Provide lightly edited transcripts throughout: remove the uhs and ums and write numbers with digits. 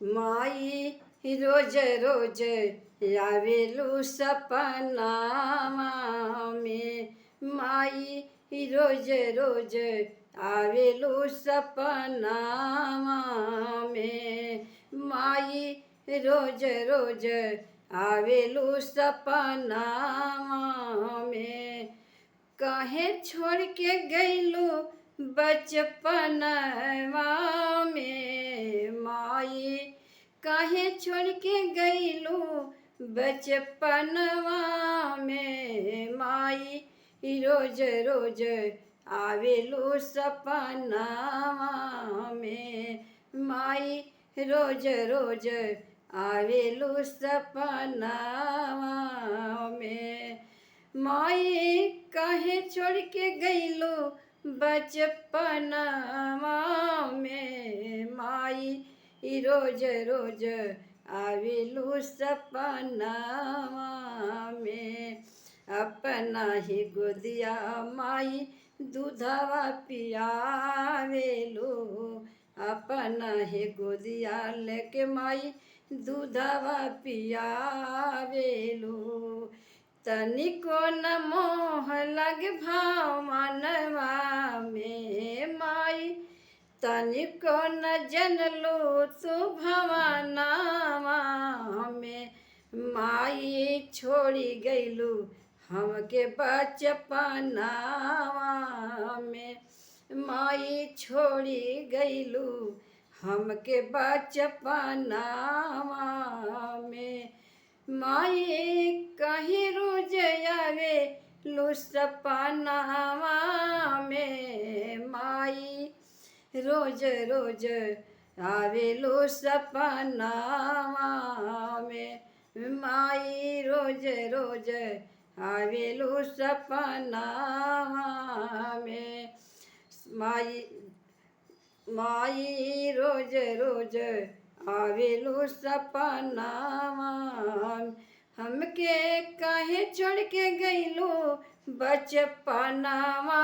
माई रोज रोज आवेलू सपनावा में। माई रोज रोज आवेलू सपनावा में। माई रोज रोज आवेलू सपनावा में। काहे छोड़ के गईलू बचपनवा में। माई काहे छोड़ के गईलू बचपनवा में। माई रोज रोज आवेलू सपनावा में। माई रोज रोज आवेलू सपनावा में। माई काहे छोड़ के गईलू बचपनवा में। माई रोज रोज आवेलू सपनावा में। अपना ही गोदिया माई दूधवा पियावेलू। अपना ही गोदिया लेके माई दूधवा पियावेलू। तनिको न मोह लग भाव मनवा में। माई तनिको न जनलू तू भवनावा में। माई छोड़ी गईलू हमके बचपनावा में। माई छोड़ी गईलू हमके बचपनावा में। माई कहीं रोज आवे लू सपनावा में। माई रोज रोज आवे लू सपनावा में। माई रोज रोज आवे लू सपनावा में। माई रोज रोज आवेलू सपनावा। हमके काहे छोड़ के गईलू बचपनावा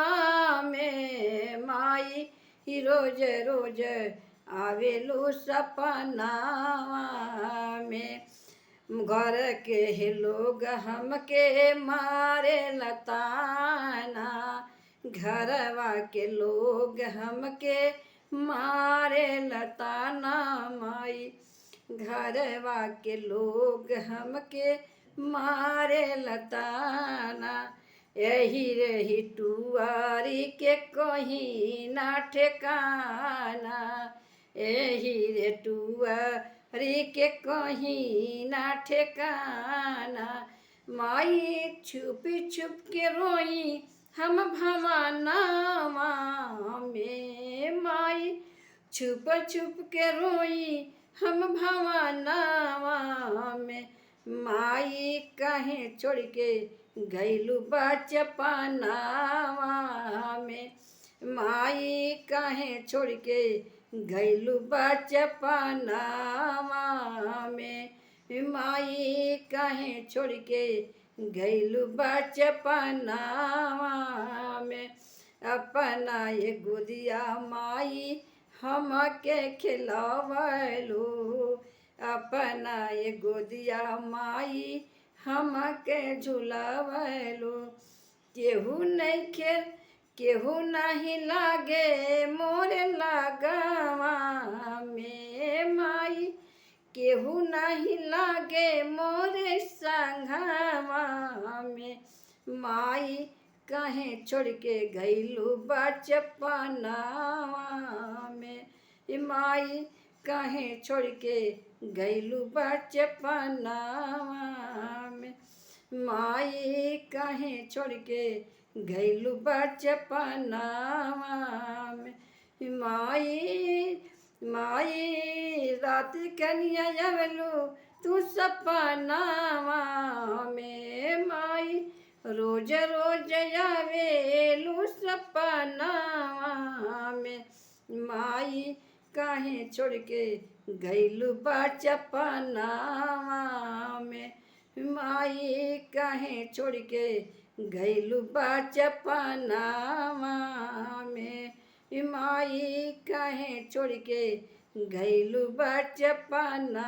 में। माई रोज रोज आवेलू सपनावा में। घर के लोग हमके मारे लताना। घरवा के लोग हमके मारे लताना। माई घरवा के लोग हमके मारे लताना। यही रही टुआरी के कहीं ना ठिकाना। यही रे टुआरी के कहीं ना ठिकाना। माई छुपी छुप के रोई हम भवनावा में। माई छुप छुप के रोई हम भवनावा में। माई काहे छोड़ के गईलू बचपनावा में। माई काहे छोड़ के गईलू बचपनावा में। माई काहे छोड़ के गईलू बचपनावा में। अपना ये गोदिया माई हमके खिलावलू। अपना ये गोदिया माई हमके झुलावलू। केहू नइखे केहू नहीं लागे मोरे लागवा में। माई केहू नहीं लागे मोरे संघवा में। माई काहे छोड़ के गईलू बचपनावा में। माई काहे छोड़ के गईलू बचपनावा में। माई काहे छोड़ के गईलू बचपनावा में। माई रात कनिया आवेलू तू सपनावा में। माई रोज रोज आवेलू सपनावा में। माई काहे छोड़ के गईलू बचपनावा में। माई काहे छोड़ के गईलू बचपनावा में। माई काहे छोड़ के गइलू बचपना